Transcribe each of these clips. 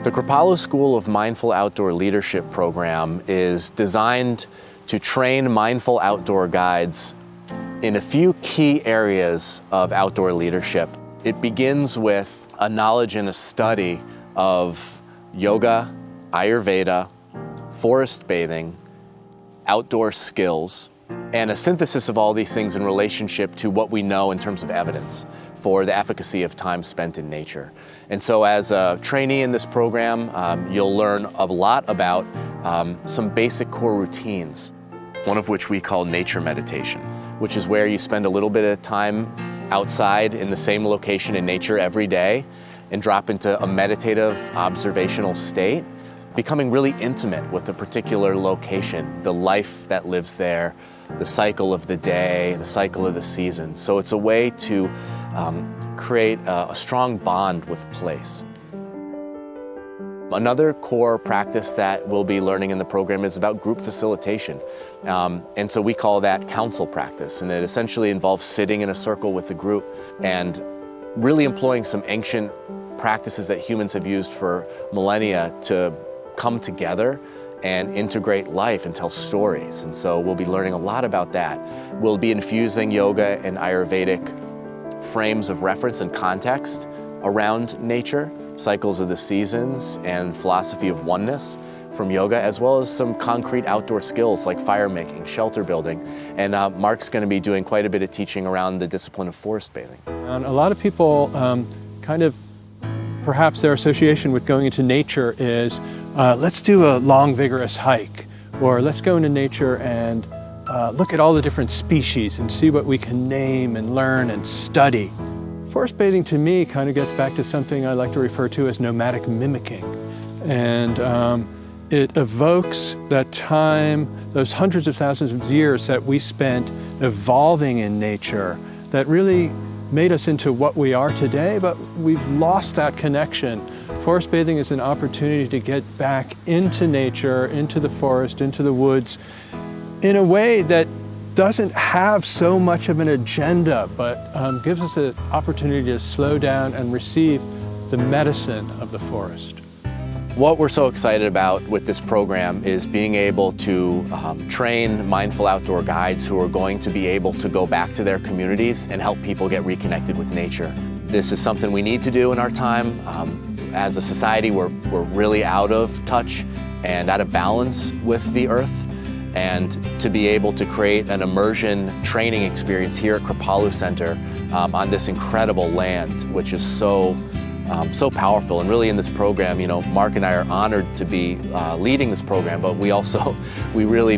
The Kripalu School of Mindful Outdoor Leadership program is designed to train mindful outdoor guides in a few key areas of outdoor leadership. It begins with a knowledge and a study of yoga, Ayurveda, forest bathing, outdoor skills, and a synthesis of all these things in relationship to what we know in terms of evidence for the efficacy of time spent in nature. And so as a trainee in this program, you'll learn a lot about some basic core routines, one of which we call nature meditation, which is where you spend a little bit of time outside in the same location in nature every day and drop into a meditative observational state, becoming really intimate with a particular location, the life that lives there, the cycle of the day, the cycle of the season. So it's a way to create a strong bond with place. Another core practice that we'll be learning in the program is about group facilitation. And so we call that council practice. And it essentially involves sitting in a circle with the group and really employing some ancient practices that humans have used for millennia to come together and integrate life and tell stories. And so we'll be learning a lot about that. We'll be infusing yoga and Ayurvedic frames of reference and context around nature, cycles of the seasons, and philosophy of oneness from yoga, as well as some concrete outdoor skills like fire making, shelter building. And Mark's going to be doing quite a bit of teaching around the discipline of forest bathing. And a lot of people perhaps their association with going into nature is, let's do a long, vigorous hike, or let's go into nature and look at all the different species and see what we can name and learn and study. Forest bathing to me kind of gets back to something I like to refer to as nomadic mimicking. And it evokes that time, those hundreds of thousands of years that we spent evolving in nature that really made us into what we are today, but we've lost that connection. Forest bathing is an opportunity to get back into nature, into the forest, into the woods, in a way that doesn't have so much of an agenda, but gives us an opportunity to slow down and receive the medicine of the forest. What we're so excited about with this program is being able to train mindful outdoor guides who are going to be able to go back to their communities and help people get reconnected with nature. This is something we need to do in our time. As a society, we're really out of touch and out of balance with the earth. And to be able to create an immersion training experience here at Kripalu Center on this incredible land, which is so powerful. And really in this program, you know, Mark and I are honored to be leading this program, but we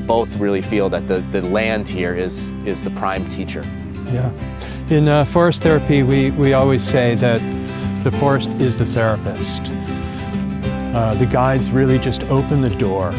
both really feel that the land here is the prime teacher. Yeah. In forest therapy, we always say that the forest is the therapist. The guides really just open the door